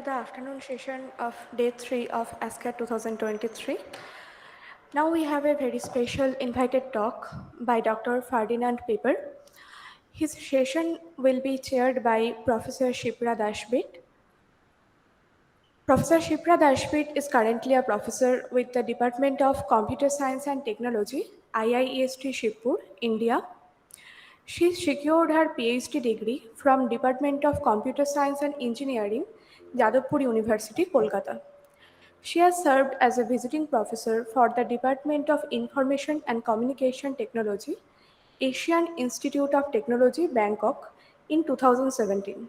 The afternoon session of day 3 of ASCAT 2023. Now we have a very special invited talk by Dr. Ferdinand Peper. His session will be chaired by Professor Shipra Dashbit. Professor Shipra Dashbit is currently a professor with the Department of Computer Science and Technology, IIEST Shibpur, India. She secured her PhD degree from Department of Computer Science and Engineering, Jadavpur University, Kolkata. She has served as a visiting professor for the Department of Information and Communication Technology, Asian Institute of Technology, Bangkok, in 2017.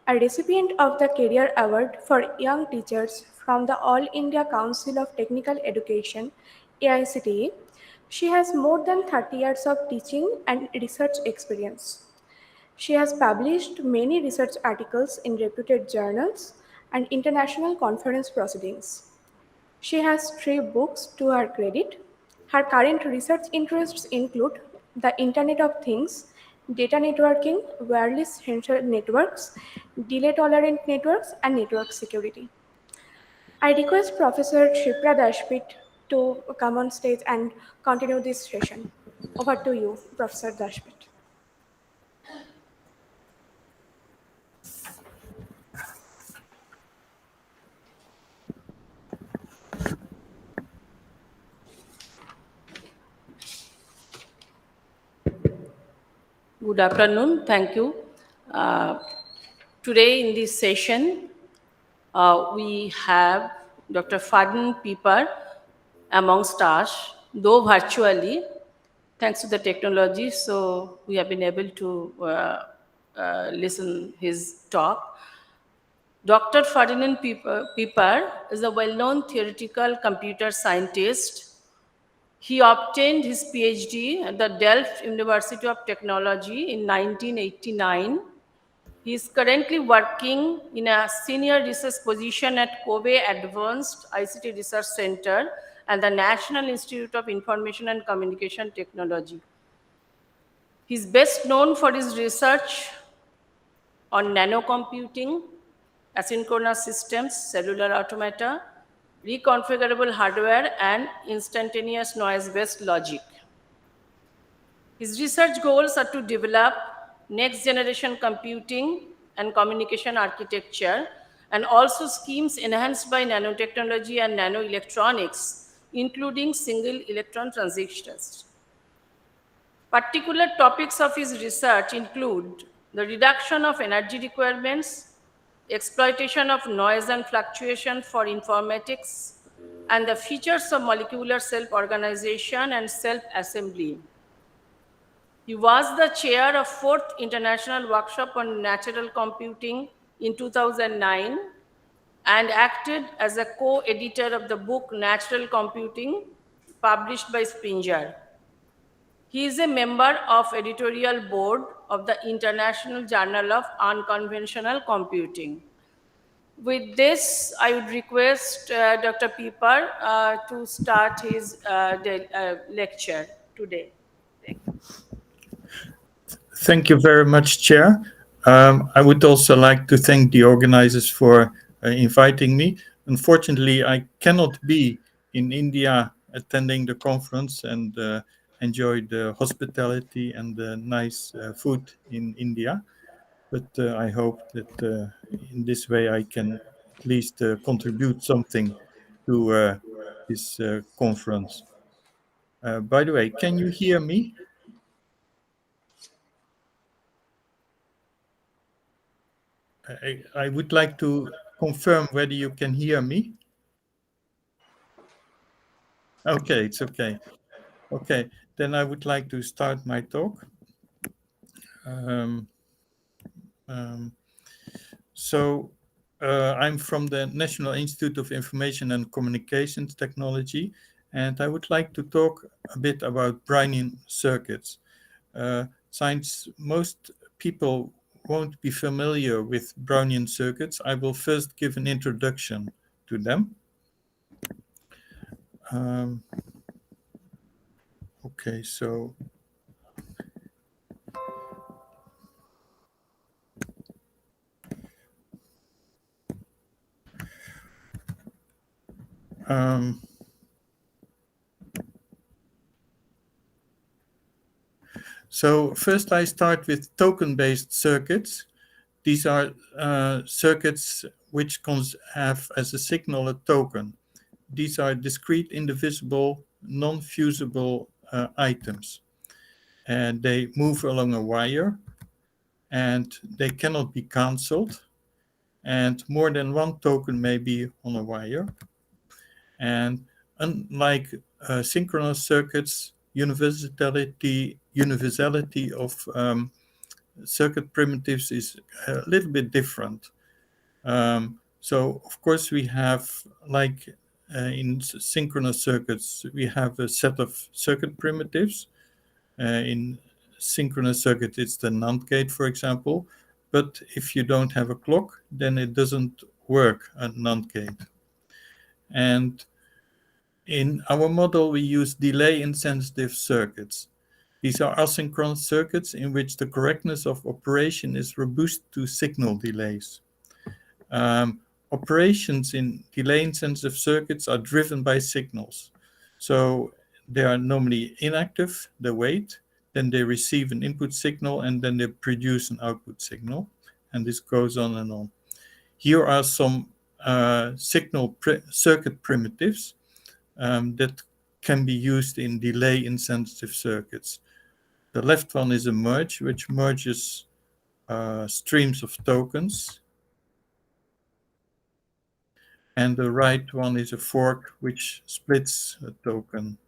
A recipient of the Career Award for Young Teachers from the All India Council of Technical Education, AICTE, she has more than 30 years of teaching and research experience. She has published many research articles in reputed journals and international conference proceedings. She has 3 books to her credit. Her current research interests include the Internet of Things, data networking, wireless sensor networks, delay tolerant networks, and network security. I request Professor Shipra Dashpit to come on stage and continue this session. Over to you, Professor Dashpit. Good afternoon. Thank you. Today in this session, we have Dr. Ferdinand Peper amongst us, though virtually, thanks to the technology. So we have been able to listen his talk. Dr. Ferdinand Peper is a well-known theoretical computer scientist. He obtained his PhD at the Delft University of Technology in 1989. He is currently working in a senior research position at Kobe Advanced ICT Research Center and the National Institute of Information and Communication Technology. He is best known for his research on nanocomputing, asynchronous systems, cellular automata, reconfigurable hardware, and instantaneous noise-based logic. His research goals are to develop next-generation computing and communication architecture, and also schemes enhanced by nanotechnology and nanoelectronics, including single electron transistors. Particular topics of his research include the reduction of energy requirements, exploitation of noise and fluctuation for informatics, and the features of molecular self-organization and self-assembly. He was the chair of 4th International Workshop on Natural Computing in 2009 and acted as a co-editor of the book Natural Computing, published by Springer. He is a member of editorial board of the International Journal of Unconventional Computing. With this, I would request Dr. Peper to start his lecture today. Thank you. Thank you very much, Chair. I would also like to thank the organizers for inviting me. Unfortunately, I cannot be in India attending the conference and enjoy the hospitality and the nice food in India. But I hope that in this way I can at least contribute something to this conference. By the way, can you hear me? I would like to confirm whether you can hear me. Okay, it's okay. Okay, then I would like to start my talk. I'm from the National Institute of Information and Communications Technology, and I would like to talk a bit about Brownian circuits. Since most people won't be familiar with Brownian circuits, I will first give an introduction to them. Okay, so Um, so first I start with token-based circuits. These are circuits which have as a signal a token. These are discrete, indivisible, non-fusible items. And they move along a wire, and they cannot be cancelled. And more than one token may be on a wire. And unlike synchronous circuits, universality of circuit primitives is a little bit different. So of course we have, like in synchronous circuits, we have a set of circuit primitives. In synchronous circuit, it's the NAND gate, for example. But if you don't have a clock, then it doesn't work at NAND gate. And in our model, we use delay-insensitive circuits. These are asynchronous circuits in which the correctness of operation is robust to signal delays. Operations in delay-insensitive circuits are driven by signals. So they are normally inactive, they wait, then they receive an input signal, and then they produce an output signal. And this goes on and on. Here are some circuit primitives that can be used in delay-insensitive circuits. The left one is a merge, which merges streams of tokens. And the right one is a fork, which splits a token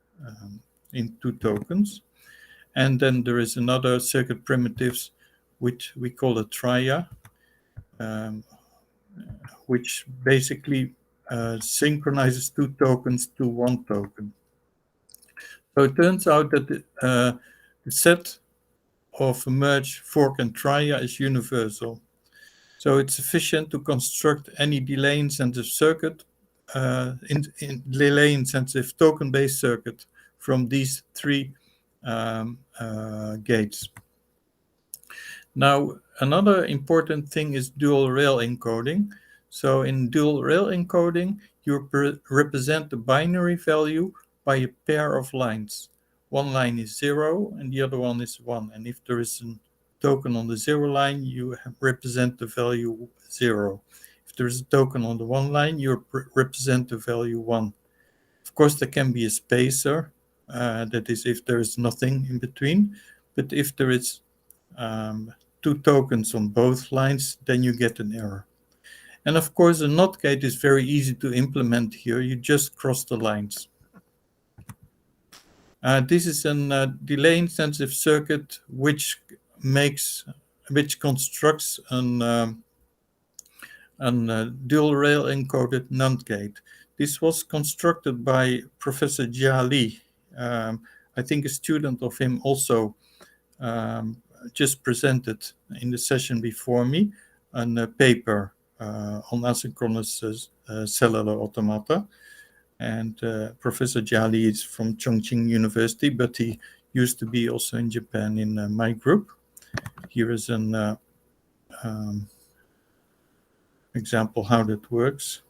in two tokens. And then there is another circuit primitives, which we call a tria, which basically synchronizes two tokens to one token. So it turns out that the set of merge, fork, and tria is universal. So it's sufficient to construct any delay-insensitive circuit, in delay-insensitive token-based circuit from these three gates. Now, another important thing is dual rail encoding. So in dual rail encoding, you represent the binary value by a pair of lines. One line is 0 and the other one is 1. And if there is a token on the 0 line, you represent the value 0. If there is a token on the 1 line, you represent the value 1. Of course, there can be a spacer, that is if there is nothing in between. But if there is two tokens on both lines, then you get an error. And of course, a NOT gate is very easy to implement here. You just cross the lines. This is a delay-insensitive circuit which constructs a dual rail encoded NAND gate. This was constructed by Professor Jia Li. I think a student of him also just presented in the session before me a paper on asynchronous cellular automata. And Professor Jia Li is from Chongqing University, but he used to be also in Japan in my group. Here is an example how that works.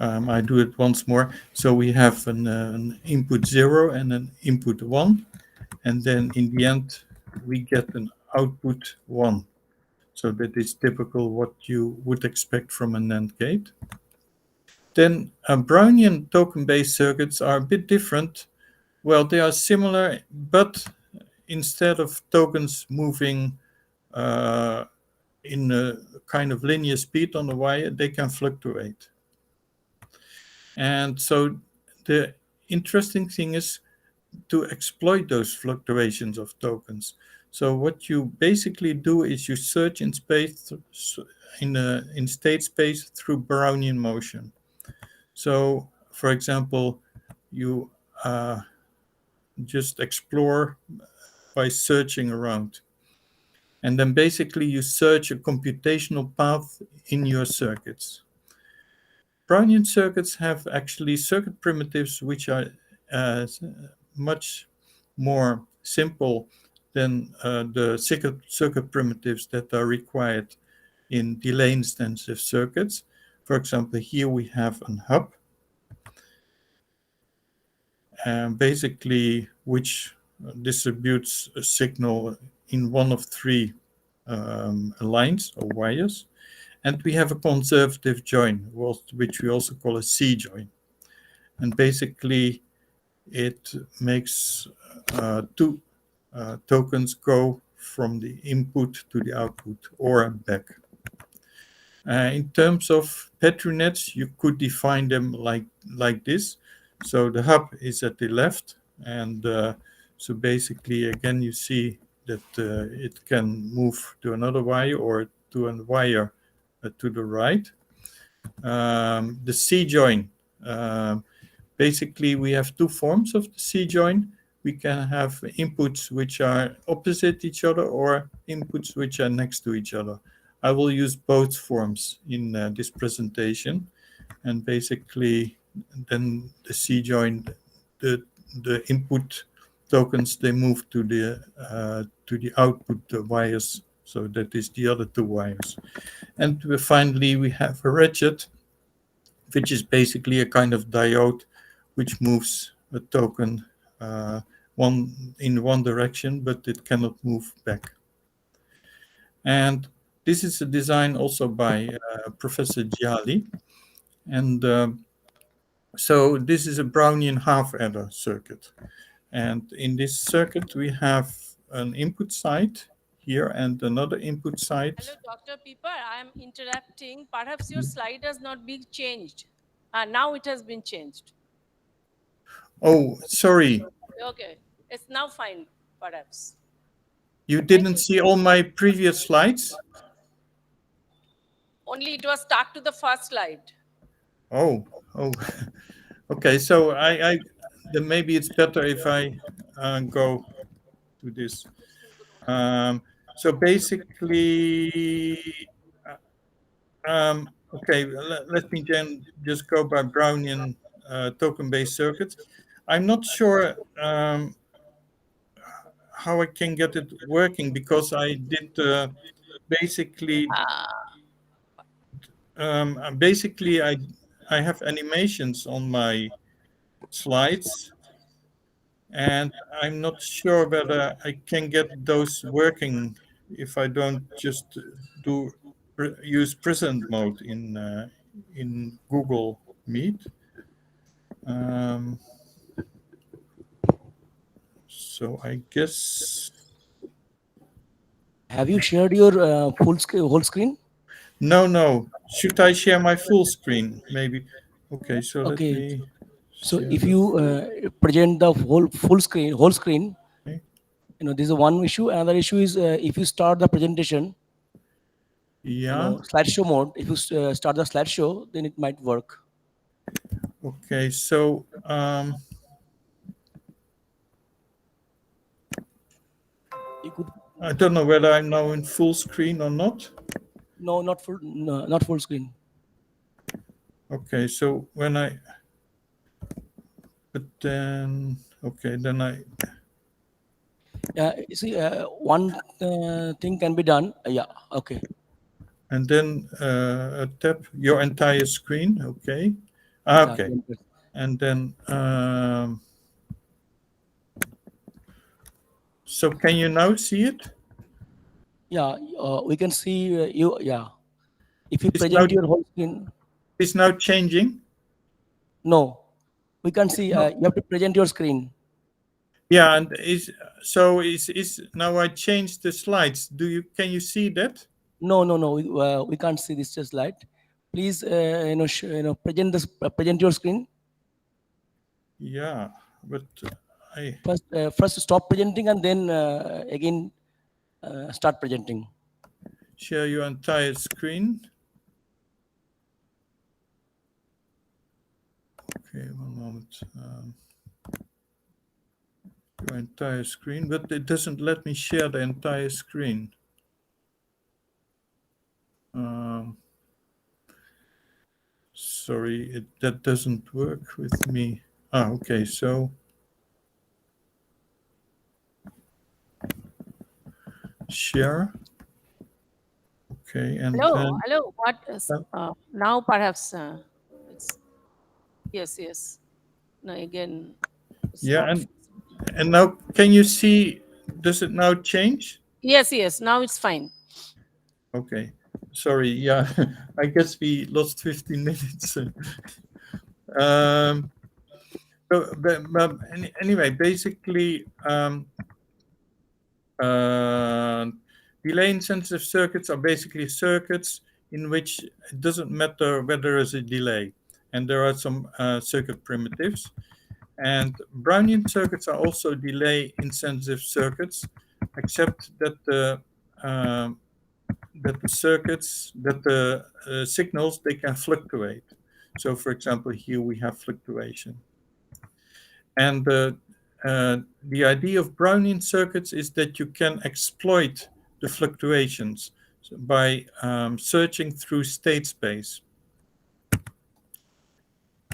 I do it once more. So we have an input 0 and an input 1. And then in the end, we get an output 1. So that is typical what you would expect from a NAND gate. Then Brownian token-based circuits are a bit different. Well, they are similar, but instead of tokens moving in a kind of linear speed on the wire, they can fluctuate. And so the interesting thing is to exploit those fluctuations of tokens. So what you basically do is you search in space, in state space through Brownian motion. So, for example, you just explore by searching around. And then basically you search a computational path in your circuits. Brownian circuits have actually circuit primitives which are much more simple than the circuit primitives that are required in delay-intensive circuits. For example, here we have a hub, basically which distributes a signal in one of three lines or wires. And we have a conservative join, which we also call a C join. And basically, it makes two tokens go from the input to the output or back. In terms of Petri nets, you could define them like this. So the hub is at the left, and so basically, again, you see that it can move to another wire or to a wire to the right. The C join. Basically, we have two forms of the C join. We can have inputs which are opposite each other or inputs which are next to each other. I will use both forms in this presentation. And basically, then the C join, the input tokens, they move to the output wires. So that is the other two wires. And finally, we have a ratchet, which is basically a kind of diode which moves a token in one direction, but it cannot move back. And this is a design also by Professor Jali. And so this is a Brownian half-adder circuit. And in this circuit, we have an input side here and another input side. Hello, Dr. Peper. I am interrupting. Perhaps your slide has not been changed. Now it has been changed. Oh, sorry. Okay. It's now fine, perhaps. You didn't see all my previous slides? Only it was stuck to the first slide. Oh. Okay, so then maybe it's better if I go to this. So basically, okay, let me then just go by Brownian token-based circuits. I'm not sure how I can get it working because I did basically I have animations on my slides, and I'm not sure whether I can get those working if I don't just use present mode in Google Meet. So I guess. Have you shared your whole screen? No. Should I share my full screen? Maybe. Okay. So let Okay. me. So if you present the whole screen, Okay. This is one issue. Another issue is if you start the presentation, Yeah. slideshow mode. If you start the slideshow, then it might work. Okay. So You could. I don't know whether I'm now in full screen or not. No, not full screen. Okay. So when but then okay, then You see, one thing can be done. Yeah. Okay. and then tap your entire screen. Okay. Yeah, Okay. yes. And then so can you now see it? Yeah, we can see you. Yeah. If you It's present now your whole screen, it's now changing. no, we can see. No. You have to present your screen. Yeah, and is now I changed the slides. Can you see that? No. We can't see this just light. Please, present your screen. Yeah, but I First stop presenting and then again start presenting. share your entire screen. Okay, one moment. Your entire screen, but it doesn't let me share the entire screen. Sorry, that doesn't work with me. Okay, so share. Okay, and Hello, then hello. What is now? Perhaps it's yes. No, again, it's yeah, not. and now can you see? Does it now change? Yes. Now it's fine. Okay, sorry. Yeah, I guess we lost 15 minutes. um, anyway, basically, uh, delay insensitive circuits are basically circuits in which it doesn't matter whether there is a delay, and there are some circuit primitives. And Brownian circuits are also delay insensitive circuits, except that um, the signals, they can fluctuate. So, for example, here we have fluctuation. And the idea of Brownian circuits is that you can exploit the fluctuations by searching through state space.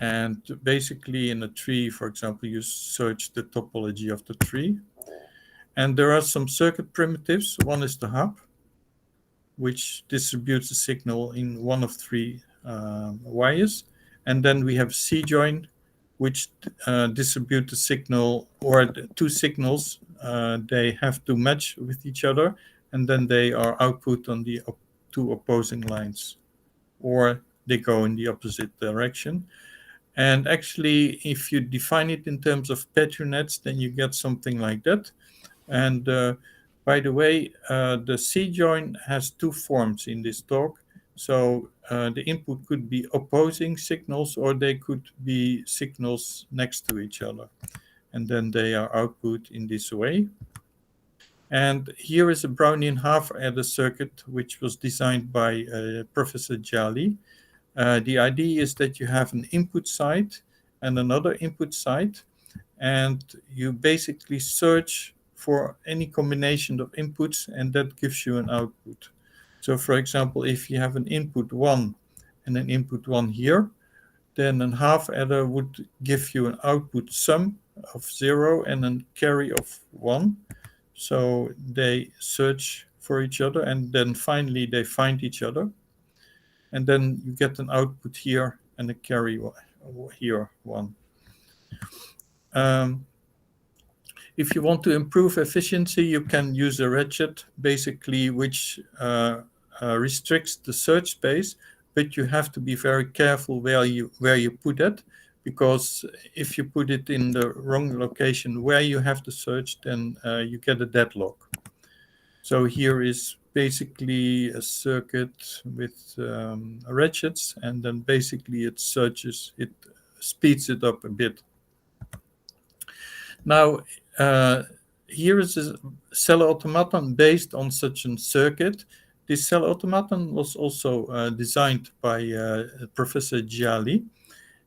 And basically, in a tree, for example, you search the topology of the tree. And there are some circuit primitives. One is the hub, which distributes the signal in one of three wires. And then we have C-join, which distribute the signal, or the two signals, they have to match with each other, and then they are output on the two opposing lines, or they go in the opposite direction. And actually, if you define it in terms of Petri-nets, then you get something like that. And by the way, the C-join has two forms in this talk. So the input could be opposing signals, or they could be signals next to each other. And then they are output in this way. And here is a Brownian half-adder circuit, which was designed by Professor Jali. The idea is that you have an input side and another input side, and you basically search for any combination of inputs, and that gives you an output. So, for example, if you have an input 1 and an input 1 here, then a half adder would give you an output sum of 0 and a carry of 1. So they search for each other, and then finally they find each other. And then you get an output here and a carry here, 1. If you want to improve efficiency, you can use a ratchet, basically, which restricts the search space, but you have to be very careful where you put it, because if you put it in the wrong location where you have to search, then you get a deadlock. So here is basically a circuit with ratchets, and then basically it searches, it speeds it up a bit. Now, here is a cell automaton based on such a circuit. This cell automaton was also designed by Professor Gialli,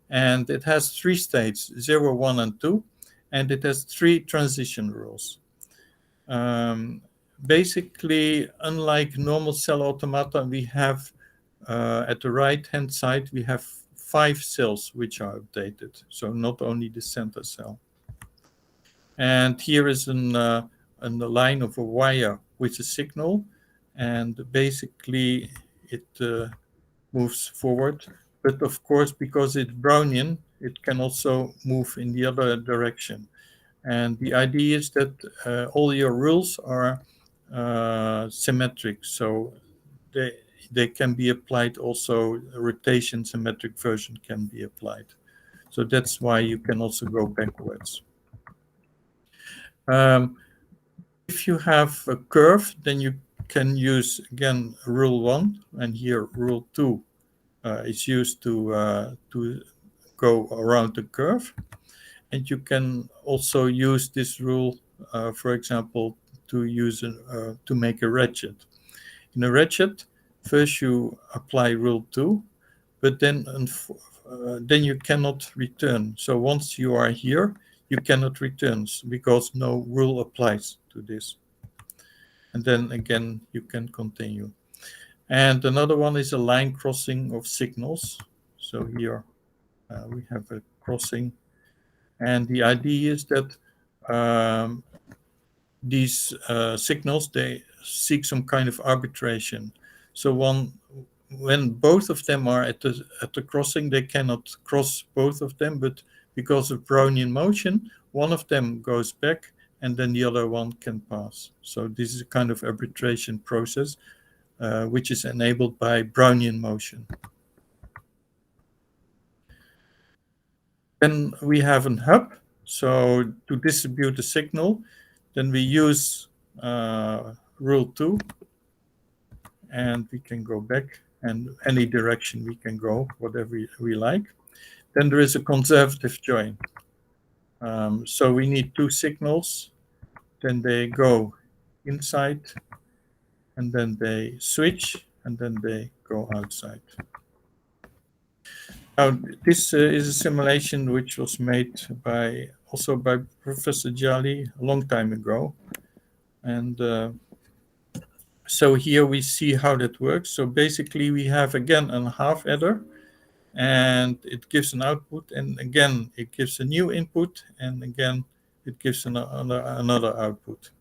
and it has 3 states, 0, 1, and 2, and it has 3 transition rules. Basically, unlike normal cell automata, we have at the right-hand side, we have 5 cells which are updated, so not only the center cell. And here is a line of a wire with a signal, and basically it moves forward. But of course, because it's Brownian, it can also move in the other direction. And the idea is that all your rules are symmetric, so they can be applied also. A rotation symmetric version can be applied. So that's why you can also go backwards. If you have a curve, then you can use, again, rule 1, and here rule 2 is used to go around the curve. And you can also use this rule, for example, to make a ratchet. In a ratchet, first you apply rule 2, but then you cannot return. So once you are here, you cannot return because no rule applies to this. And then again, you can continue. And another one is a line crossing of signals. So here we have a crossing. And the idea is that these signals, they seek some kind of arbitration. So when both of them are at the crossing, they cannot cross both of them, but because of Brownian motion, one of them goes back and then the other one can pass. So this is a kind of arbitration process which is enabled by Brownian motion. Then we have a hub. So to distribute the signal, then we use rule 2, and we can go back, and any direction we can go, whatever we like. Then there is a conservative join. So we need 2 signals, then they go inside, and then they switch, and then they go outside. Now, this is a simulation which was made also by Professor Jali a long time ago. And so here we see how that works. So basically we have again a half adder, and it gives an output, and again it gives a new input, and again it gives another output.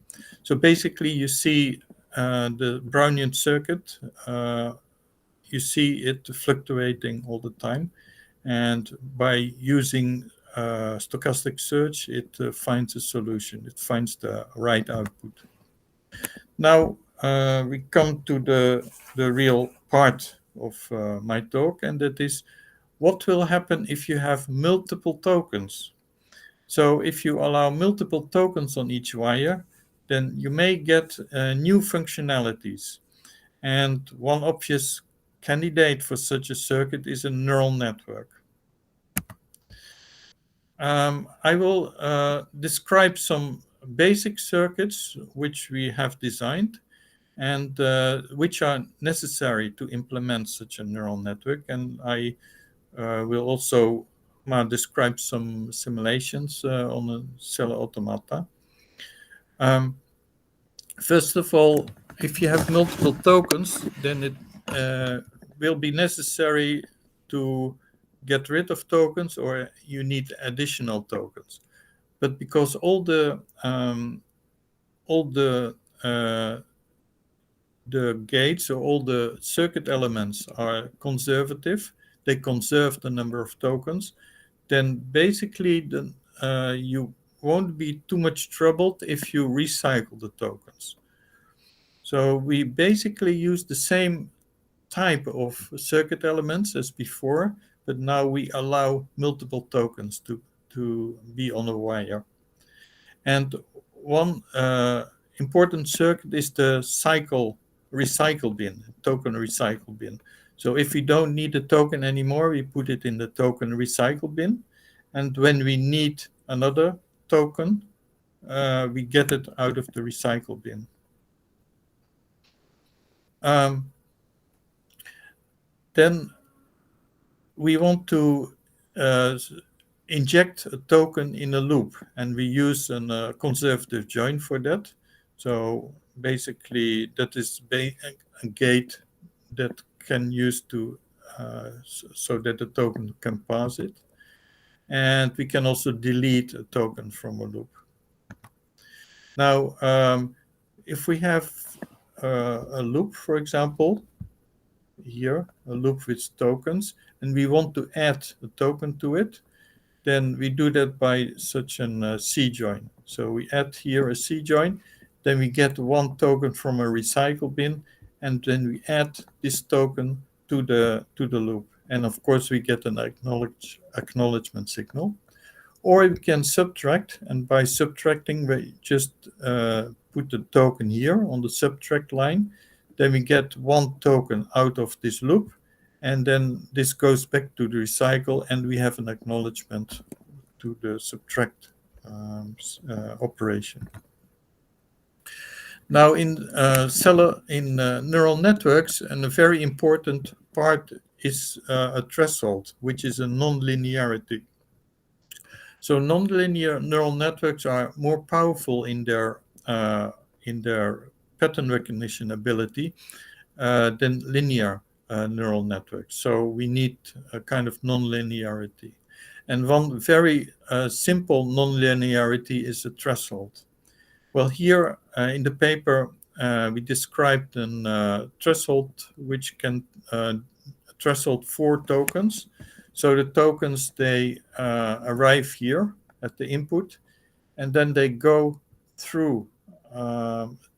So basically you see the Brownian circuit, you see it fluctuating all the time, and by using stochastic search, it finds a solution, it finds the right output. Now we come to the real part of my talk, and that is what will happen if you have multiple tokens. So if you allow multiple tokens on each wire, then you may get new functionalities. And one obvious candidate for such a circuit is a neural network. I will describe some basic circuits which we have designed and which are necessary to implement such a neural network. And I will also describe some simulations on a cellular automata. First of all, if you have multiple tokens, then it will be necessary to get rid of tokens, or you need additional tokens. But because all the gates or all the circuit elements are conservative, they conserve the number of tokens, then basically you won't be too much troubled if you recycle the tokens. So we basically use the same type of circuit elements as before, but now we allow multiple tokens to be on a wire. And one important circuit is the recycle bin, token recycle bin. So if we don't need a token anymore, we put it in the token recycle bin. And when we need another token, we get it out of the recycle bin. Then we want to inject a token in a loop, and we use a conservative join for that. So basically that is a gate that can use to so that the token can pass it. And we can also delete a token from a loop. Now, if we have a loop, for example, here, a loop with tokens, and we want to add a token to it, then we do that by such an C-join. So we add here a C-join, then we get one token from a recycle bin, and then we add this token to the loop. And of course, we get an acknowledgement signal. Or we can subtract, and by subtracting, we just put the token here on the subtract line. Then we get one token out of this loop, and then this goes back to the recycle, and we have an acknowledgement to the subtract operation. Now, in neural networks, and a very important part is a threshold, which is a nonlinearity. So nonlinear neural networks are more powerful in their pattern recognition ability than linear neural networks. So we need a kind of nonlinearity. And one very simple nonlinearity is a threshold. Well, here in the paper, we described a threshold which can threshold 4 tokens. So the tokens, they arrive here at the input, and then they go through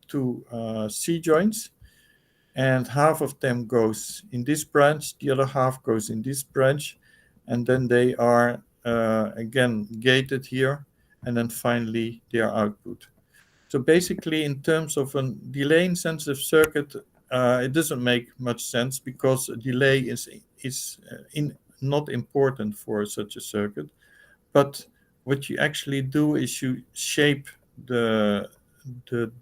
to C joins, and half of them goes in this branch, the other half goes in this branch, and then they are again gated here, and then finally they are output. So basically, in terms of a delay-insensitive circuit, it doesn't make much sense because a delay is not important for such a circuit. But what you actually do is you shape the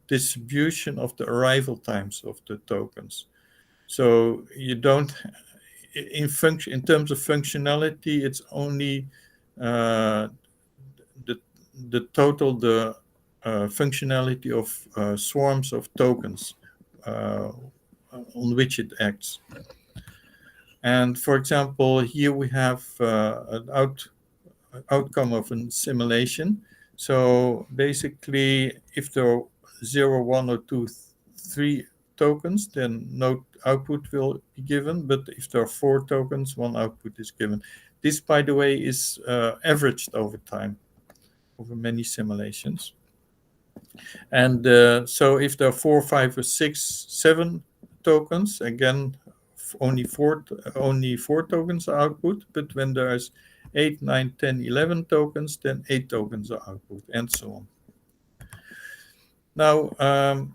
distribution of the arrival times of the tokens. So you don't, in terms of functionality, it's only the total functionality of swarms of tokens on which it acts. And for example, here we have an outcome of a simulation. So basically, if there are 0, 1, or 2, 3 tokens, then no output will be given. But if there are 4 tokens, 1 output is given. This, by the way, is averaged over time, over many simulations. And so if there are 4, 5, or 6, 7 tokens, again, only four tokens are output. But when there's 8, 9, 10, 11 tokens, then 8 tokens are output, and so on. Now,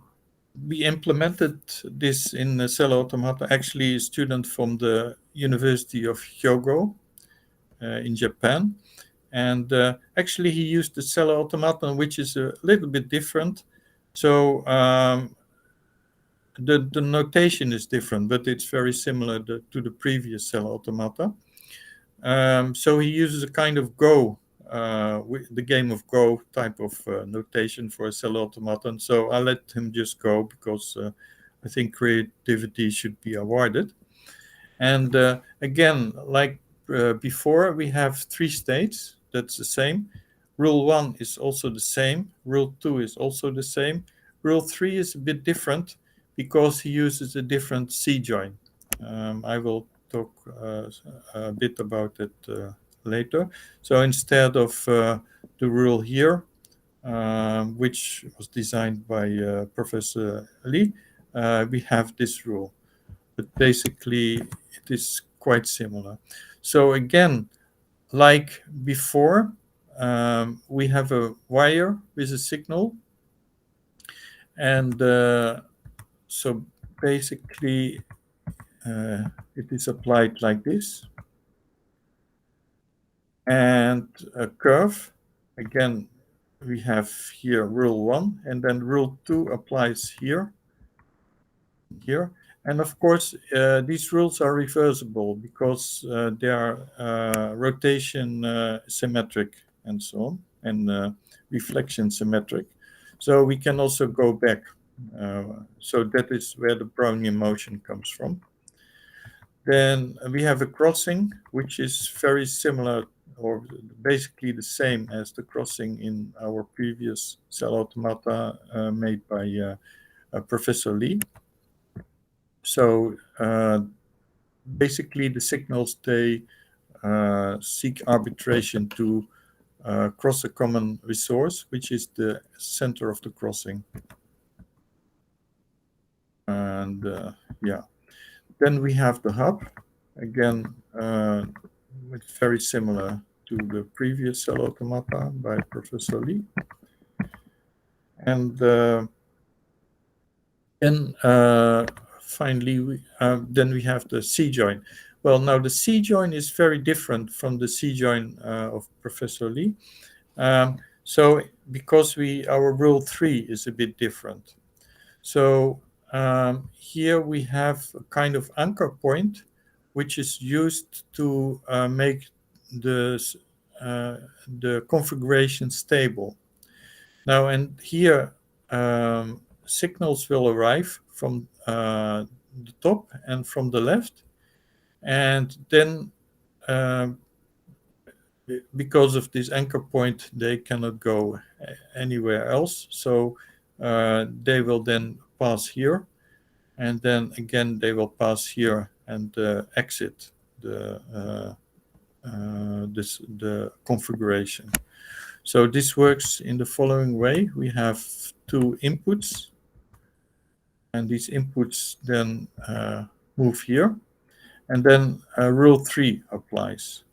we implemented this in Cell Automata. Actually, a student from the University of Hyogo in Japan. And actually, he used the Cell Automaton, which is a little bit different. So the notation is different, but it's very similar to the previous Cell Automata. So he uses a kind of Go, the game of Go type of notation for a Cell Automaton. So I let him just go because I think creativity should be awarded. And again, like before, we have 3 states. That's the same. Rule 1 is also the same. Rule 2 is also the same. Rule 3 is a bit different because he uses a different C join. I will talk a bit about it later. So instead of the rule here, which was designed by Professor Lee, we have this rule. But basically, it is quite similar. So again, like before, we have a wire with a signal. And so basically, it is applied like this. And a curve, again, we have here rule 1, and then rule 2 applies here. And of course, these rules are reversible because they are rotation symmetric and so on, and reflection symmetric. So we can also go back. So that is where the Brownian motion comes from. Then we have a crossing, which is very similar or basically the same as the crossing in our previous Cell Automata made by Professor Lee. So basically the signals, they seek arbitration to cross a common resource, which is the center of the crossing. And yeah, then we have the hub, again, it's very similar to the previous Cell Automata by Professor Lee. And then finally, then we have the C join. Well, now the C join is very different from the C join of Professor Lee. So because our rule 3 is a bit different. So here we have a kind of anchor point, which is used to make the configuration stable. Now, and here signals will arrive from the top and from the left, and then because of this anchor point, they cannot go anywhere else. So they will then pass here, and then again they will pass here and exit the configuration. So this works in the following way. We have two inputs, and these inputs then move here, and then rule 3 applies.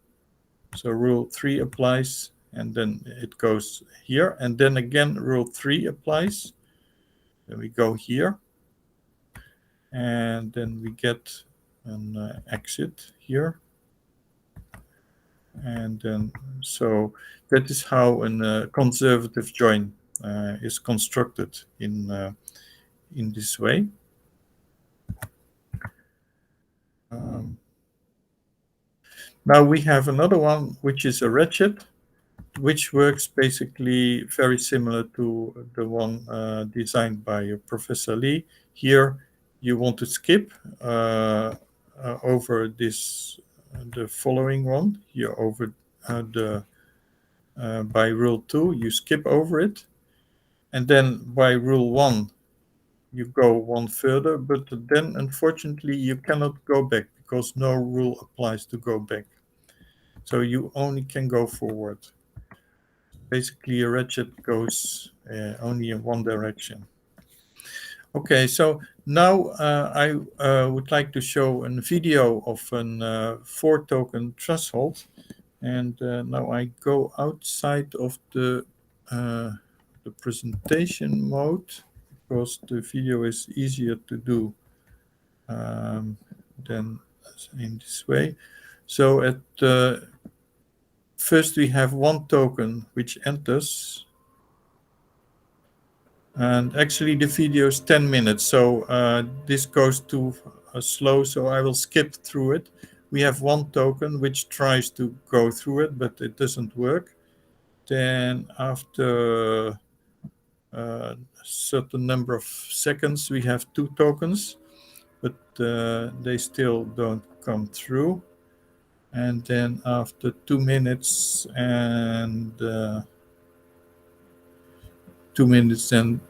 So rule 3 applies, and then it goes here, and then again rule 3 applies. Then we go here, and then we get an exit here, and then so that is how a conservative join is constructed in this way. Now we have another one, which is a ratchet, which works basically very similar to the one designed by Professor Lee. Here, you want to skip over the following one. Here over by rule 2, you skip over it, and then by rule 1, you go one further. But then, unfortunately, you cannot go back because no rule applies to go back. So you only can go forward. Basically, a ratchet goes only in one direction. Okay, so now I would like to show a video of a 4-token threshold. And now I go outside of the presentation mode, because the video is easier to do than in this way. So at first we have one token which enters, and actually the video is 10 minutes, so this goes too slow, so I will skip through it. We have one token which tries to go through it, but it doesn't work. Then after a certain number of seconds, we have 2 tokens, but they still don't come through. And then after 2 minutes and 2 minutes and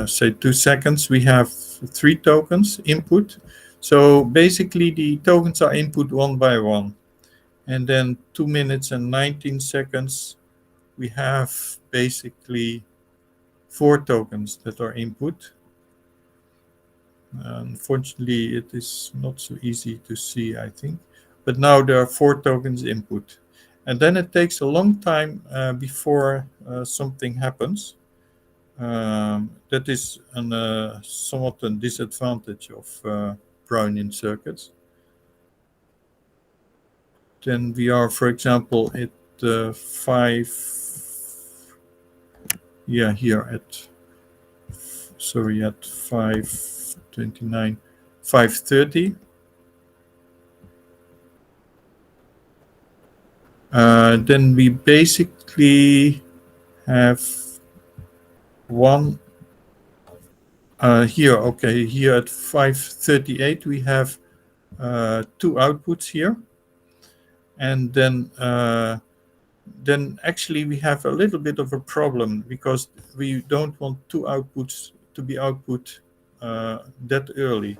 say 2 seconds, we have 3 tokens input. So basically the tokens are input one by one. And then 2 minutes and 19 seconds, we have basically 4 tokens that are input. Unfortunately, it is not so easy to see, I think. But now there are 4 tokens input. And then it takes a long time before something happens. That is somewhat a disadvantage of Brownian circuits. Then we are, for example, at 5:29, 5:30. Then we basically have one here. Okay, here at 5:38 we have 2 outputs here, and then actually we have a little bit of a problem, because we don't want 2 outputs to be output that early.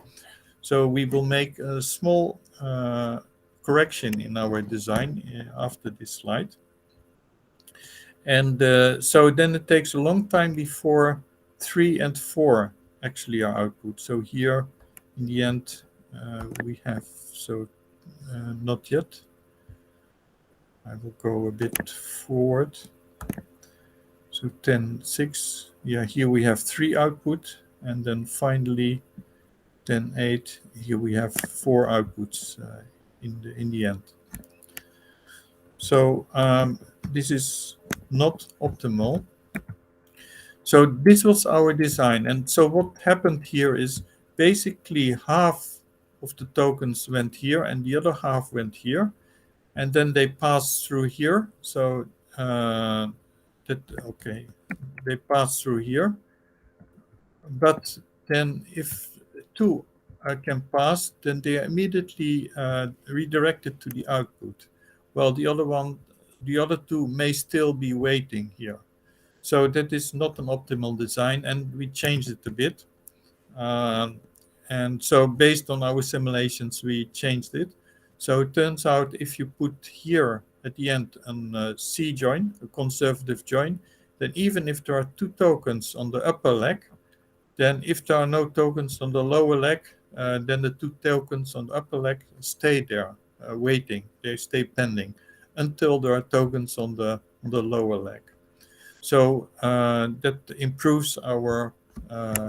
So we will make a small correction in our design after this slide. And so then it takes a long time before 3 and 4 actually are output. So here in the end we have, so not yet. I will go a bit forward. So 10:06. Yeah, here we have 3 output, and then finally 10:08. Here we have 4 outputs in the end. So this is not optimal. So this was our design, and so what happened here is basically half of the tokens went here and the other half went here, and then they passed through here. So they passed through here, but then if 2 can pass, then they are immediately redirected to the output. Well, the other 2 may still be waiting here. So that is not an optimal design, and we changed it a bit. And so based on our simulations, we changed it. So it turns out if you put here at the end a C join, a conservative join, then even if there are 2 tokens on the upper leg, then if there are no tokens on the lower leg, then the 2 tokens on the upper leg stay there, waiting. They stay pending until there are tokens on the lower leg. So that improves our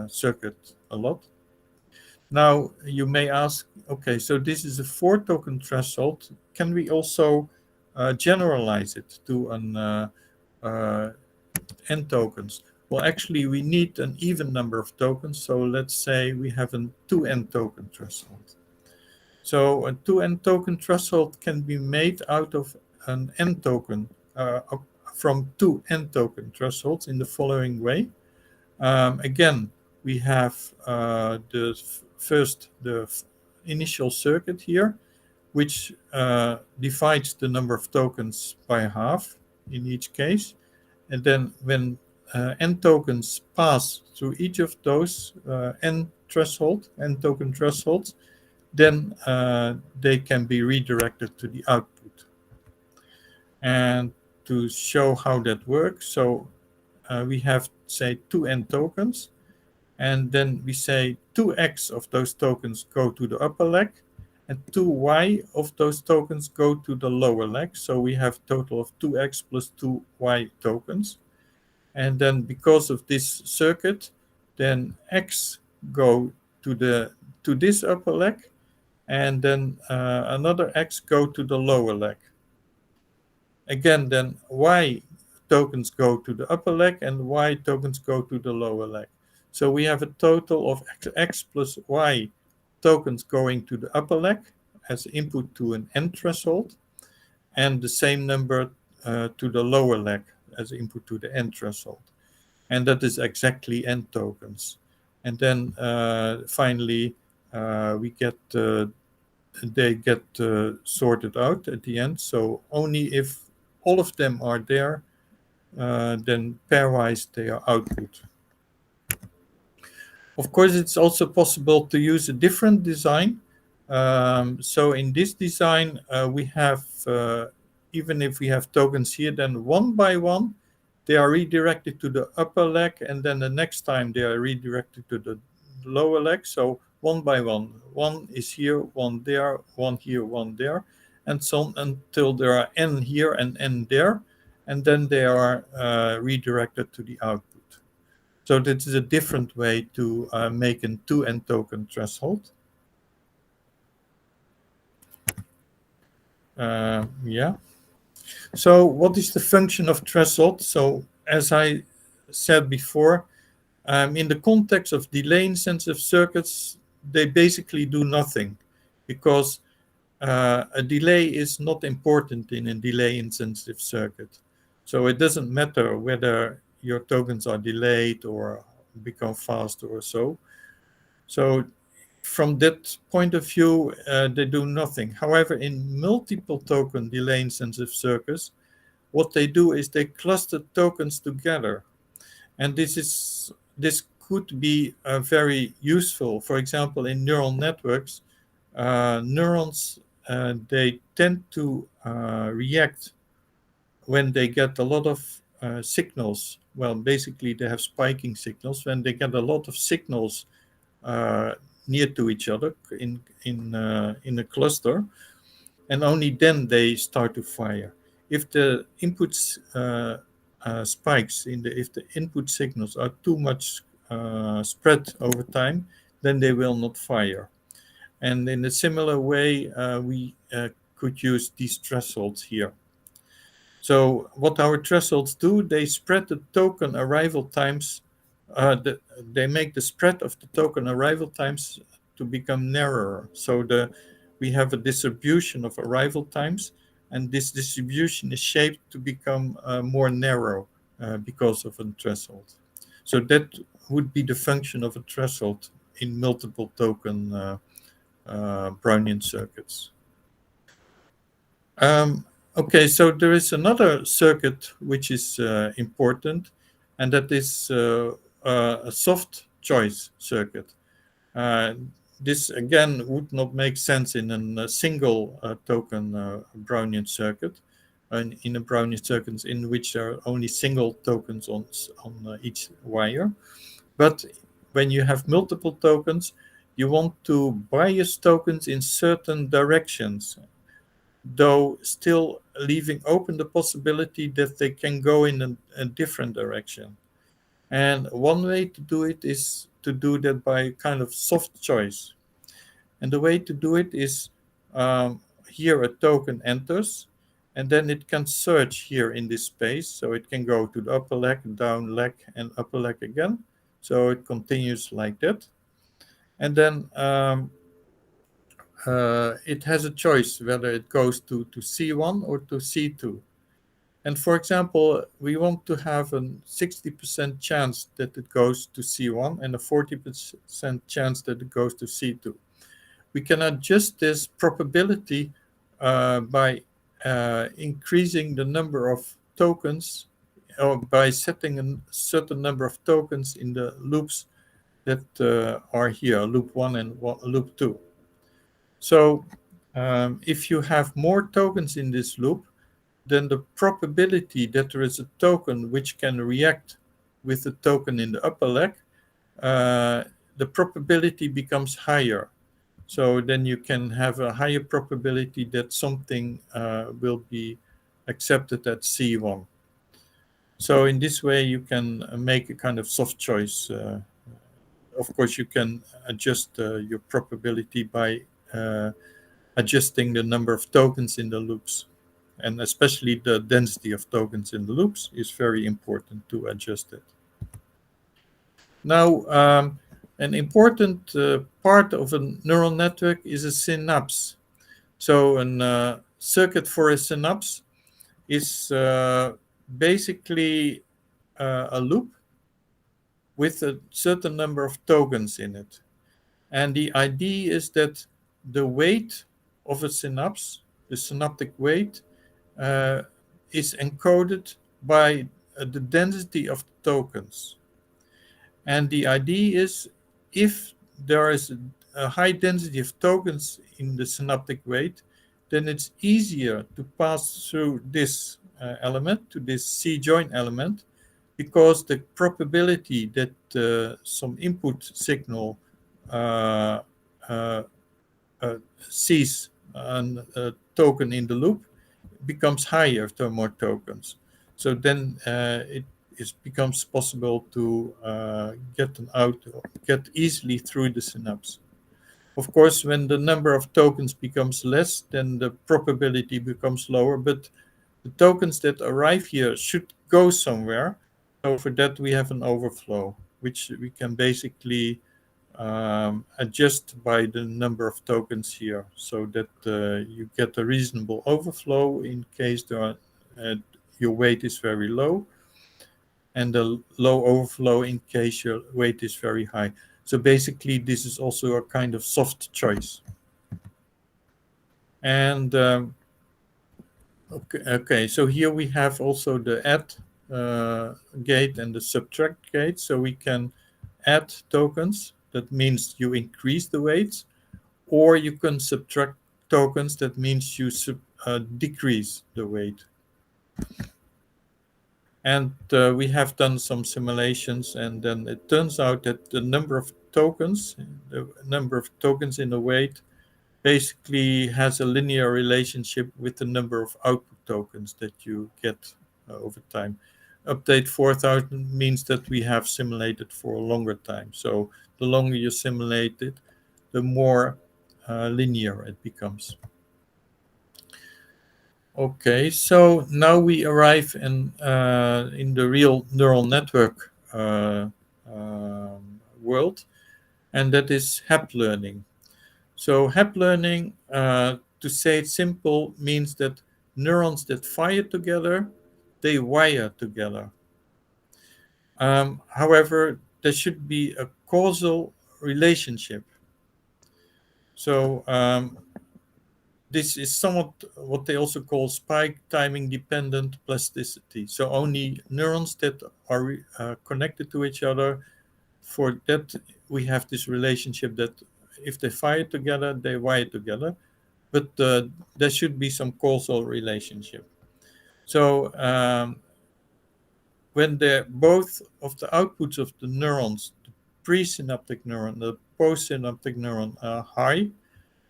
circuit a lot. Now you may ask, okay, so this is a 4 token threshold. Can we also generalize it to an n tokens? Well, actually, we need an even number of tokens. So let's say we have a 2n token threshold. So a 2n token threshold can be made out of an n token, from 2 n token thresholds in the following way. Again, we have the initial circuit here, which divides the number of tokens by half in each case. And then when n tokens pass through each of those n token thresholds, then they can be redirected to the output. And to show how that works, so we have, say, 2n tokens, and then we say 2x of those tokens go to the upper leg, and 2y of those tokens go to the lower leg. So we have a total of 2x plus 2y tokens. And then because of this circuit, then x go to this upper leg, and then another x go to the lower leg. Again, then y tokens go to the upper leg and y tokens go to the lower leg. So we have a total of x plus y tokens going to the upper leg as input to an n threshold, and the same number to the lower leg as input to the n threshold. And that is exactly n tokens. And then finally, we get they get sorted out at the end. So only if all of them are there, then pairwise they are output. Of course, it's also possible to use a different design. So in this design, we have, even if we have tokens here, then one by one, they are redirected to the upper leg, and then the next time they are redirected to the lower leg. So one by one. One is here, one there, one here, one there, and so on until there are n here and n there, and then they are redirected to the output. So this is a different way to make a 2n token threshold. Yeah. So what is the function of threshold? So as I said before, in the context of delay-insensitive circuits, they basically do nothing, because a delay is not important in a delay-insensitive circuit. So it doesn't matter whether your tokens are delayed or become fast or so. So from that point of view, they do nothing. However, in multiple token delay-insensitive circuits, what they do is they cluster tokens together. And this could be very useful. For example, in neural networks, neurons, they tend to react when they get a lot of signals. Well, basically, they have spiking signals. When they get a lot of signals near to each other in a cluster, and only then they start to fire. If the inputs spikes if the input signals are too much spread over time, then they will not fire. And in a similar way, we could use these thresholds here. So what our thresholds do, they spread the token arrival times, they make the spread of the token arrival times to become narrower. So we have a distribution of arrival times, and this distribution is shaped to become more narrow because of a threshold. So that would be the function of a threshold in multiple token Brownian circuits. Okay, so there is another circuit which is important, and that is a soft choice circuit. Uh, this again would not make sense in a single token Brownian circuit, in a Brownian circuit in which there are only single tokens on each wire. But when you have multiple tokens, you want to bias tokens in certain directions, though still leaving open the possibility that they can go in a different direction. And one way to do it is to do that by kind of soft choice. And the way to do it is here a token enters, and then it can search here in this space. So it can go to the upper leg, down leg, and upper leg again. So it continues like that. And then it has a choice whether it goes to C1 or to C2. And for example, we want to have a 60% chance that it goes to C1 and a 40% chance that it goes to C2. We can adjust this probability by increasing the number of tokens, or by setting a certain number of tokens in the loops that are here, loop 1 and loop 2. So if you have more tokens in this loop, then the probability that there is a token which can react with the token in the upper leg, the probability becomes higher. So then you can have a higher probability that something will be accepted at C1. So in this way, you can make a kind of soft choice. Of course, you can adjust your probability by adjusting the number of tokens in the loops. And especially the density of tokens in the loops is very important to adjust it. Now, an important part of a neural network is a synapse. So a circuit for a synapse is basically a loop with a certain number of tokens in it. And the idea is that the weight of a synapse, the synaptic weight, is encoded by the density of the tokens. And the idea is, if there is a high density of tokens in the synaptic weight, then it's easier to pass through this element, to this C-join element, because the probability that some input signal sees a token in the loop becomes higher if there are more tokens. So then it becomes possible to get easily through the synapse. Of course, when the number of tokens becomes less, then the probability becomes lower, but the tokens that arrive here should go somewhere. So for that, we have an overflow, which we can basically adjust by the number of tokens here, so that you get a reasonable overflow in case your weight is very low, and a low overflow in case your weight is very high. So basically, this is also a kind of soft choice. And okay, so here we have also the add gate and the subtract gate. So we can add tokens. That means you increase the weights, or you can subtract tokens. That means you decrease the weight. And we have done some simulations, and then it turns out that the number of tokens in the weight basically has a linear relationship with the number of output tokens that you get over time. Update 4000 means that we have simulated for a longer time. So the longer you simulate it, the more linear it becomes. Okay, so now we arrive in the real neural network world, and that is HAP learning. So HAP learning, to say it simple, means that neurons that fire together, they wire together. However, there should be a causal relationship. So this is somewhat what they also call spike timing dependent plasticity. So only neurons that are connected to each other, for that we have this relationship that if they fire together, they wire together, but there should be some causal relationship. So when both of the outputs of the neurons, the presynaptic neuron, the postsynaptic neuron are high,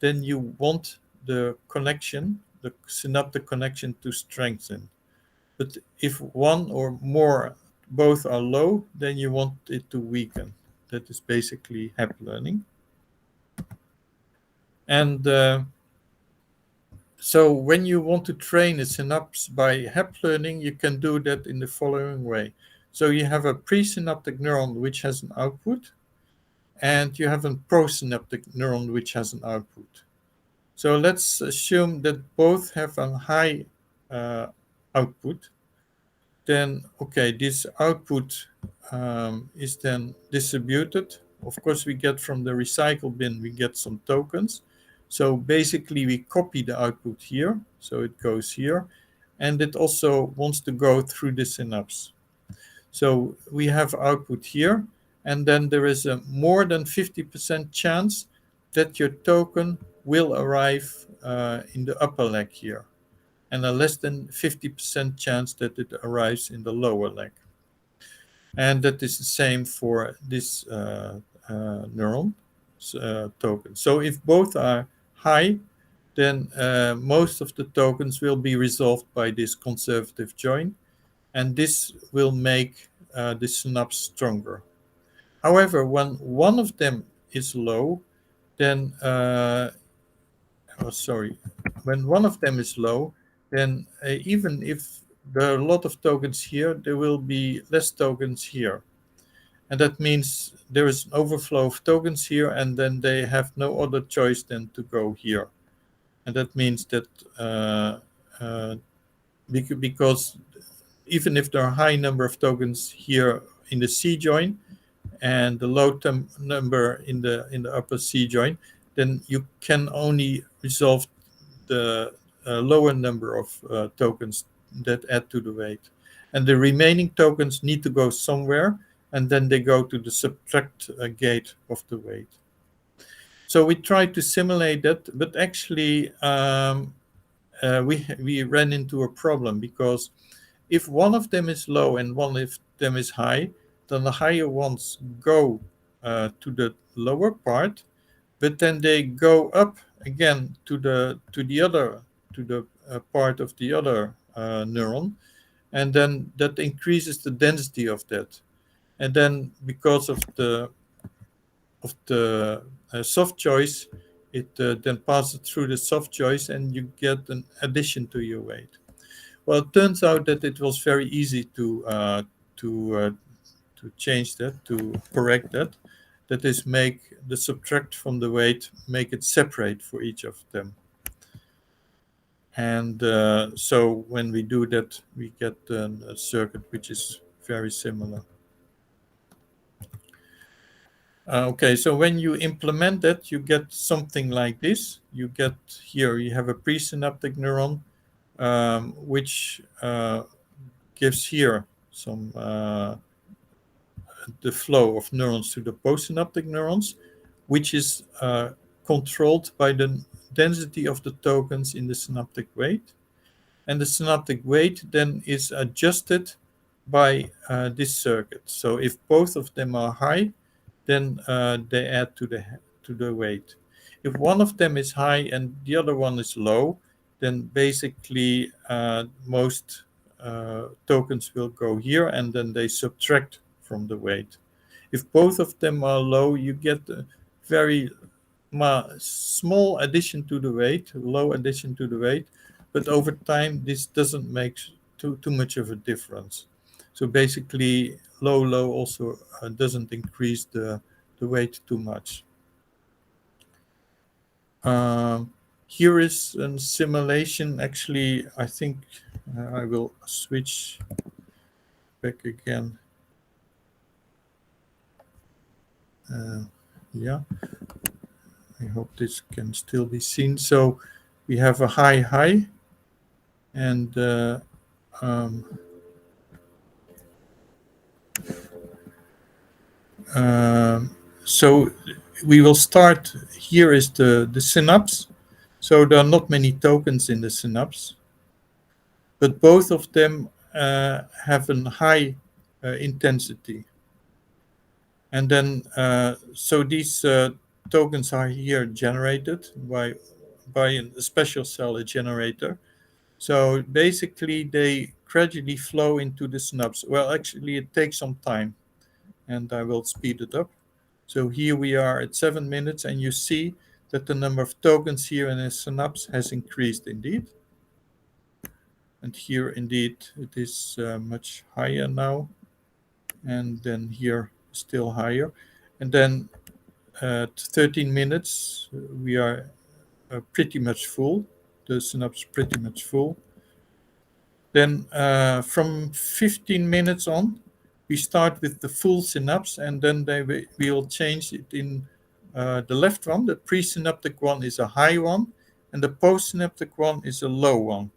then you want the connection, the synaptic connection, to strengthen. But if one or more, both are low, then you want it to weaken. That is basically hap learning. And so when you want to train a synapse by hap learning, you can do that in the following way. So you have a presynaptic neuron which has an output, and you have a postsynaptic neuron which has an output. So let's assume that both have a high output. Then, okay, this output is then distributed. Of course, we get from the recycle bin, we get some tokens. So basically, we copy the output here. So it goes here. And it also wants to go through the synapse. So we have output here. And then there is a more than 50% chance that your token will arrive in the upper leg here, and a less than 50% chance that it arrives in the lower leg. And that is the same for this neuron token. So if both are high, then most of the tokens will be resolved by this conservative join, and this will make the synapse stronger. However, when one of them is low, then when one of them is low, then even if there are a lot of tokens here, there will be less tokens here. And that means there is an overflow of tokens here, and then they have no other choice than to go here. And that means that because even if there are a high number of tokens here in the C join and the low number in the upper C join, then you can only resolve the lower number of tokens that add to the weight. And the remaining tokens need to go somewhere, and then they go to the subtract gate of the weight. So we tried to simulate that, but actually we ran into a problem, because if one of them is low and one of them is high, then the higher ones go to the lower part, but then they go up again to the part of the other neuron, and then that increases the density of that. And then because of the soft choice, it then passes through the soft choice, and you get an addition to your weight. Well, it turns out that it was very easy to change that, to correct that. That is, make the subtract from the weight, make it separate for each of them. And so when we do that, we get a circuit which is very similar. Okay, so when you implement that, you get something like this. You get here, you have a presynaptic neuron, which gives here some the flow of neurons to the postsynaptic neurons, which is controlled by the density of the tokens in the synaptic weight. And the synaptic weight then is adjusted by this circuit. So if both of them are high, then they add to the weight. If one of them is high and the other one is low, then basically most tokens will go here, and then they subtract from the weight. If both of them are low, you get a very small addition to the weight, low addition to the weight, but over time this doesn't make too much of a difference. So basically low also doesn't increase the weight too much. Here is a simulation. Actually, I think I will switch back again. Yeah, I hope this can still be seen. So we have a high, and So we will start, here is the synapse. So there are not many tokens in the synapse, but both of them have a high intensity. And then, so these tokens are here generated by a special cell, a generator. So basically, they gradually flow into the synapse. Well, actually, it takes some time, and I will speed it up. So here we are at 7 minutes, and you see that the number of tokens here in the synapse has increased indeed. And here, indeed, it is much higher now. And then here, still higher. And then at 13 minutes, we are pretty much full. The synapse pretty much full. Then from 15 minutes on, we start with the full synapse, and then we will change it in the left one. The presynaptic one is a high one, and the postsynaptic one is a low one.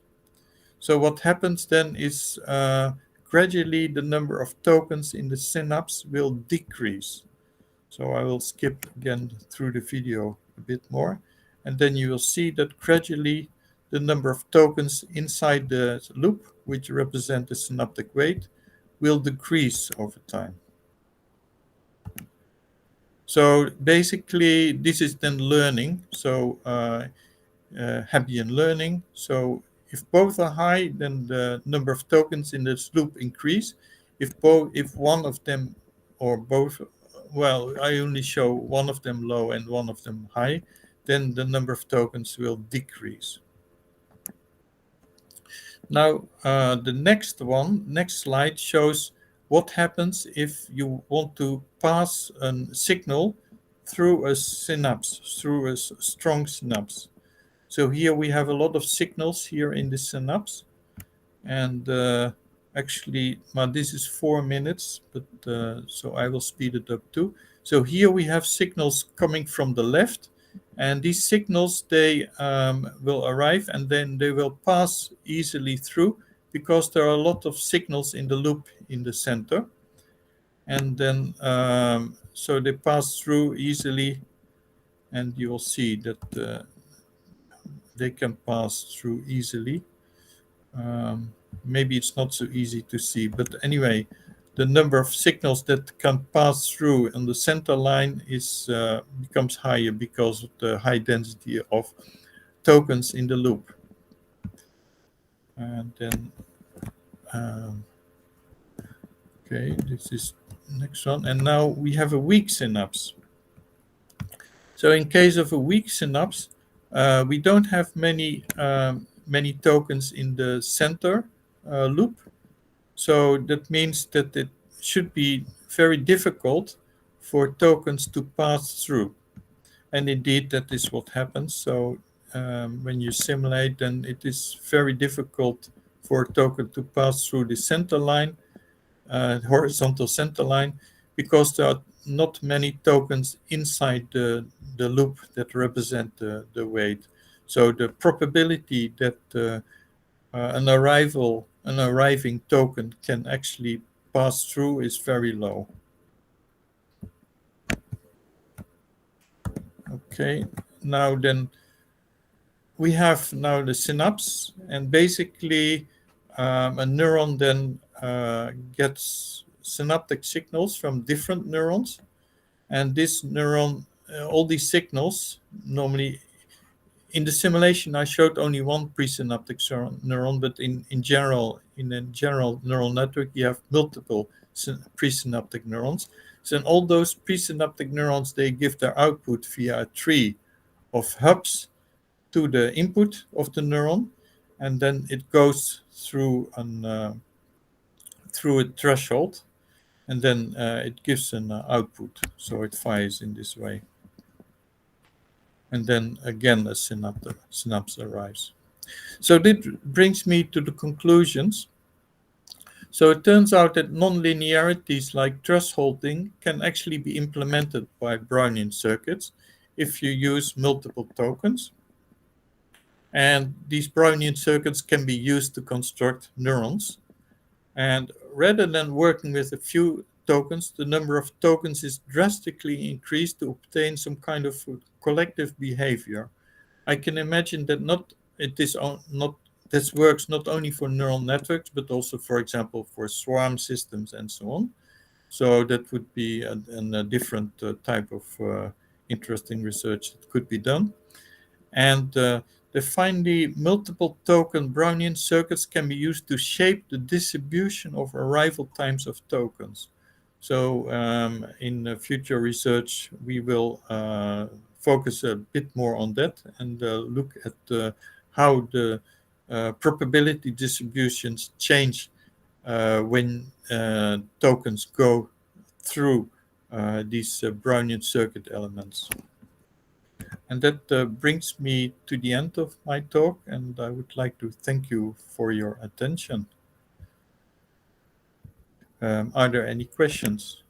So what happens then is gradually the number of tokens in the synapse will decrease. So I will skip again through the video a bit more, and then you will see that gradually the number of tokens inside the loop, which represent the synaptic weight, will decrease over time. So basically, this is then learning. So Hebbian learning. So if both are high, then the number of tokens in this loop increase. If one of them or both, well, I only show one of them low and one of them high, then the number of tokens will decrease. Now, the next slide shows what happens if you want to pass a signal through a synapse, through a strong synapse. So here we have a lot of signals here in the synapse. And actually, well, this is 4 minutes, but so I will speed it up too. So here we have signals coming from the left. And these signals, they will arrive and then they will pass easily through because there are a lot of signals in the loop in the center. And then, so they pass through easily, and you will see that they can pass through easily. Maybe it's not so easy to see, but anyway, the number of signals that can pass through on the center line is becomes higher because of the high density of tokens in the loop. And then, okay, this is next one. And now we have a weak synapse. So in case of a weak synapse, we don't have many tokens in the center loop. So that means that it should be very difficult for tokens to pass through. And indeed, that is what happens. So when you simulate, then it is very difficult for a token to pass through the center line, horizontal center line, because there are not many tokens inside the loop that represent the weight. So the probability that an arriving token can actually pass through is very low. Okay, now then we have now the synapse, and basically a neuron then gets synaptic signals from different neurons, and this neuron, all these signals, normally in the simulation I showed only one presynaptic neuron, but in a general neural network you have multiple presynaptic neurons. So in all those presynaptic neurons, they give their output via a tree of hubs to the input of the neuron, and then it goes through through a threshold, and then it gives an output. So it fires in this way. And then again, a synapse arrives. So this brings me to the conclusions. So it turns out that nonlinearities like thresholding can actually be implemented by Brownian circuits if you use multiple tokens. And these Brownian circuits can be used to construct neurons. And rather than working with a few tokens, the number of tokens is drastically increased to obtain some kind of collective behavior. I can imagine that this works not only for neural networks, but also, for example, for swarm systems and so on. So that would be a different type of interesting research that could be done. And finally, multiple token Brownian circuits can be used to shape the distribution of arrival times of tokens. So in future research, we will focus a bit more on that and look at how the probability distributions change when tokens go through these Brownian circuit elements. And that brings me to the end of my talk, and I would like to thank you for your attention. Are there any questions?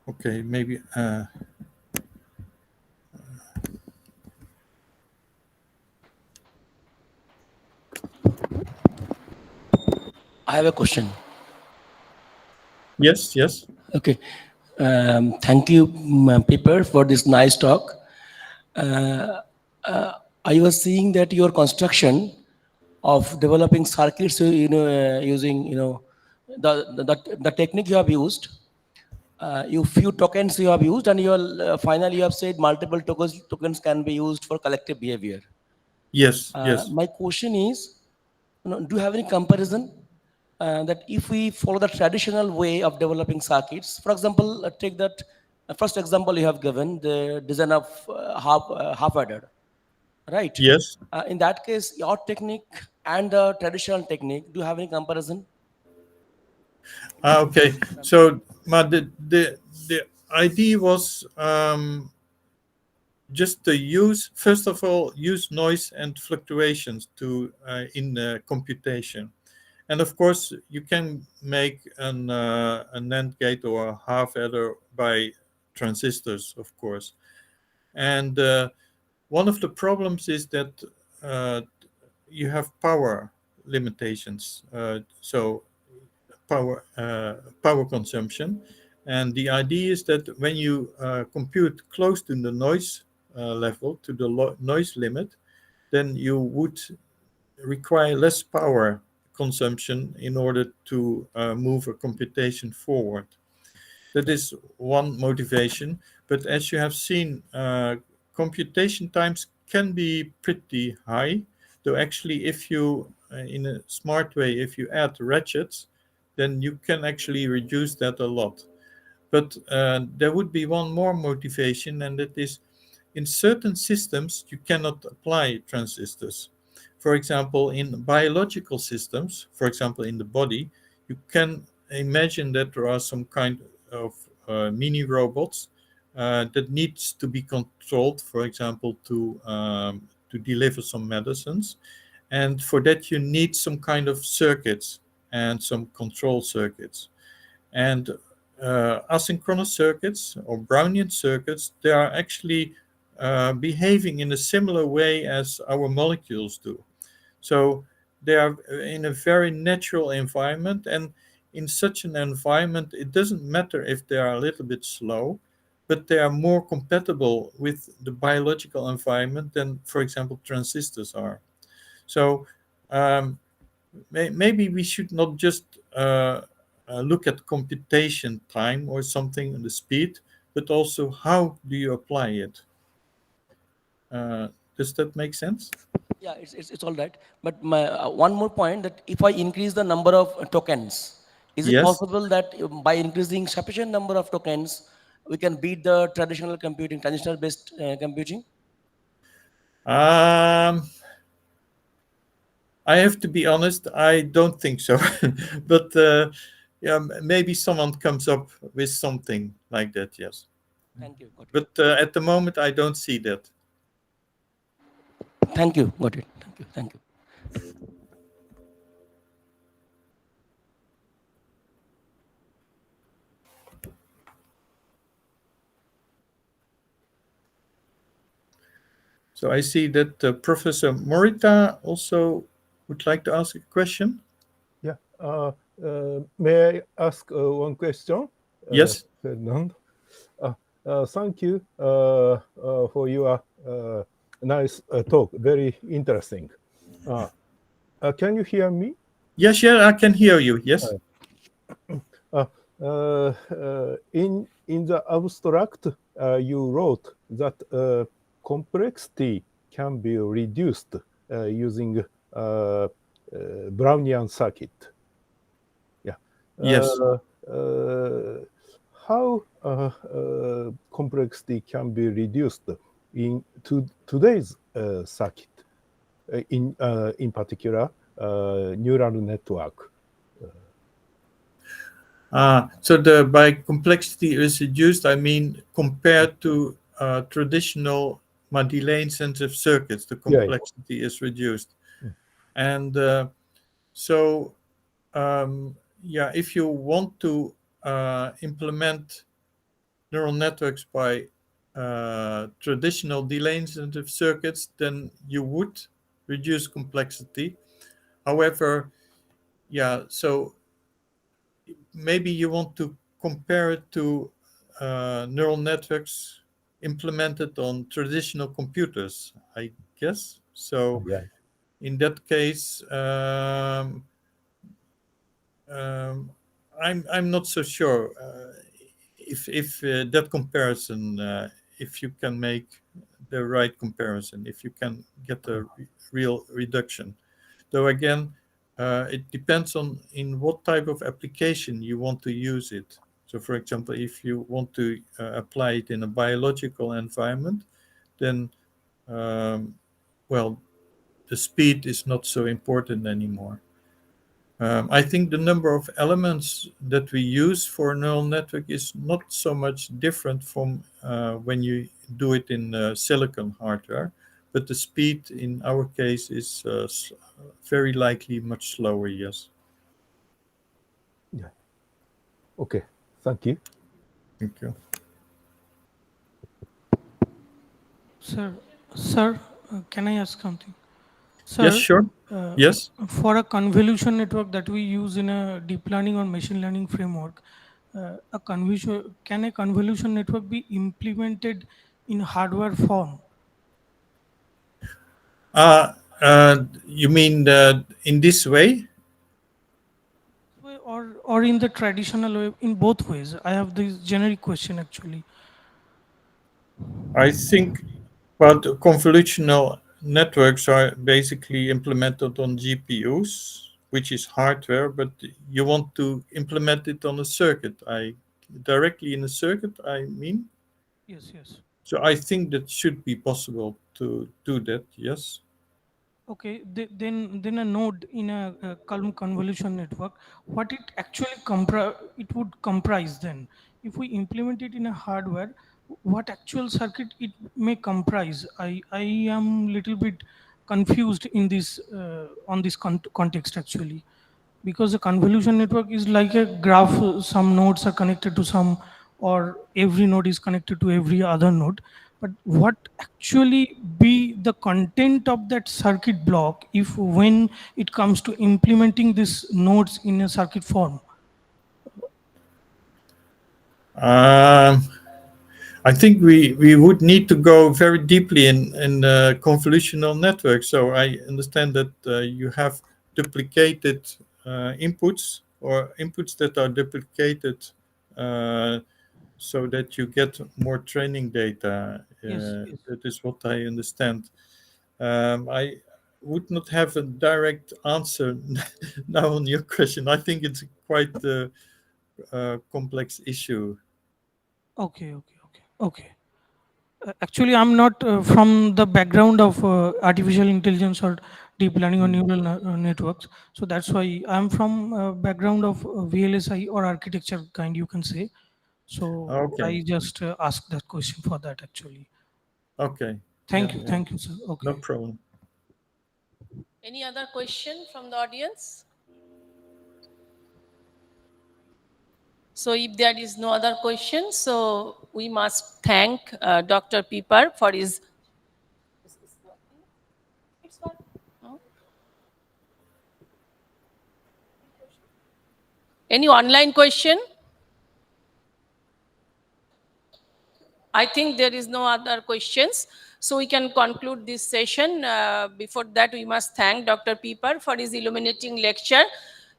Okay, maybe. I have a question. Yes, yes. Okay. Thank you, Peper, for this nice talk. I was seeing that your construction of developing circuits, using, the technique you have used, you few tokens you have used, and finally you have said multiple tokens can be used for collective behavior. Yes, yes. My question is, do you have any comparison that if we follow the traditional way of developing circuits, for example, take that first example you have given, the design of half adder, right? Yes. In that case, your technique and the traditional technique, do you have any comparison? Okay. So, the idea was just to use, first of all, use noise and fluctuations to in computation. And of course, you can make an NAND gate or a half adder by transistors, of course. And one of the problems is that you have power limitations. So power consumption. And the idea is that when you compute close to the noise level, to the noise limit, then you would require less power consumption in order to move a computation forward. That is one motivation. But as you have seen, computation times can be pretty high. Though actually, if you, in a smart way, if you add ratchets, then you can actually reduce that a lot. But there would be one more motivation, and that is in certain systems, you cannot apply transistors. For example, in biological systems, for example, in the body, you can imagine that there are some kind of mini robots that needs to be controlled, for example, to deliver some medicines. And for that, you need some kind of circuits and some control circuits. And asynchronous circuits or Brownian circuits, they are actually behaving in a similar way as our molecules do. So they are in a very natural environment, and in such an environment, it doesn't matter if they are a little bit slow, but they are more compatible with the biological environment than, for example, transistors are. So maybe we should not just look at computation time or something, the speed, but also how do you apply it. Does that make sense? Yeah, it's all right. But my one more point, that if I increase the number of tokens, is it Yes. possible that by increasing sufficient number of tokens, we can beat the traditional computing, traditional based computing? I have to be honest, I don't think so. But yeah, maybe someone comes up with something like that, yes. Thank you. Got it. But at the moment, I don't see that. Thank you. Got it. Thank you. Thank you. So I see that Professor Morita also would like to ask a question? Yeah. May I ask one question? Yes. Ferdinand? Thank you for your nice talk. Very interesting. Can you hear me? Yes, yeah, I can hear you. Yes. In the abstract, you wrote that complexity can be reduced using Brownian circuit. Yeah. Yes. How complexity can be reduced in today's circuit, in particular neural network? So by complexity is reduced, I mean compared to traditional delay insensitive circuits, the Yeah. complexity is reduced. Mm. And so, yeah, if you want to implement neural networks by traditional delay insensitive circuits, then you would reduce complexity. However, yeah, so maybe you want to compare it to neural networks implemented on traditional computers, I guess. So Yeah. in that case, I'm not so sure if that comparison, if you can make the right comparison, if you can get a real reduction. Though again, it depends on in what type of application you want to use it. So, for example, if you want to apply it in a biological environment, then well, the speed is not so important anymore. I think the number of elements that we use for a neural network is not so much different from when you do it in silicon hardware, but the speed in our case is very likely much slower, yes. Yeah. Okay. Thank you. Thank you. Sir, can I ask something? Yes, Sir, sure. Yes. for a convolution network that we use in a deep learning or machine learning framework, can a convolution network be implemented in hardware form? You mean in this way? Or in the traditional way, in both ways? I have this generic question actually. I think, but convolutional networks are basically implemented on GPUs, which is hardware, but you want to implement it on a circuit. Directly in a circuit, I mean. Yes. So I think that should be possible to do that, yes. Okay, then a node in a convolution network, what it would comprise then? If we implement it in a hardware, what actual circuit it may comprise? I am little bit confused in this on this context actually, because a convolution network is like a graph. Some nodes are connected to some, or every node is connected to every other node. But what actually be the content of that circuit block if when it comes to implementing these nodes in a circuit form? Um, I think we would need to go very deeply in convolutional networks. So I understand that you have duplicated inputs or inputs that are duplicated uh, so that you get more training data. Yes. That is what I understand. I would not have a direct answer now on your question. I think it's quite a complex issue. Okay. Actually, I'm not from the background of artificial intelligence or deep learning or neural networks. So that's why I'm from background of VLSI or architecture kind, you can say. So Okay. I just asked that question for that actually. Okay. Yeah. Thank you, sir. Okay. No problem. Any other question from the audience? So if there is no other question, so we must thank Dr. Peper for his. It's working? No? Any online question? I think there is no other questions. So we can conclude this session. Before that, we must thank Dr. Peper for his illuminating lecture.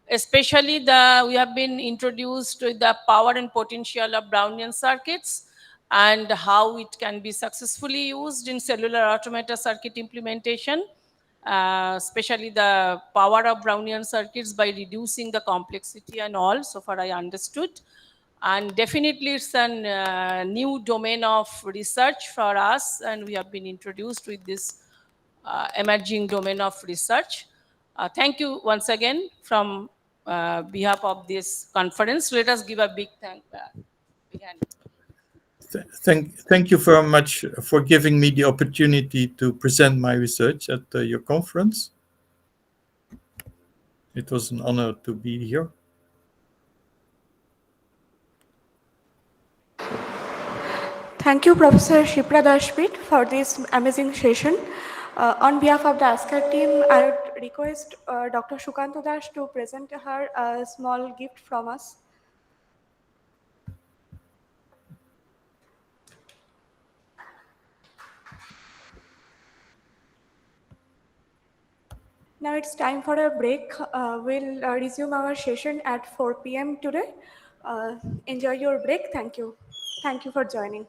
Especially we have been introduced to the power and potential of Brownian circuits and how it can be successfully used in cellular automata circuit implementation, especially the power of Brownian circuits by reducing the complexity and all, so far I understood. And definitely it's a new domain of research for us, and we have been introduced with this emerging domain of research. Thank you once again from behalf of this conference. Let us give a big big hand. Thank you very much for giving me the opportunity to present my research at your conference. It was an honor to be here. Thank you, Professor Shipra Dashpit, for this amazing session. On behalf of the ASCAT team, I would request Dr. Shukanto Das to present her a small gift from us. Now it's time for a break. We'll resume our session at 4 p.m. today. Enjoy your break. Thank you. Thank you for joining.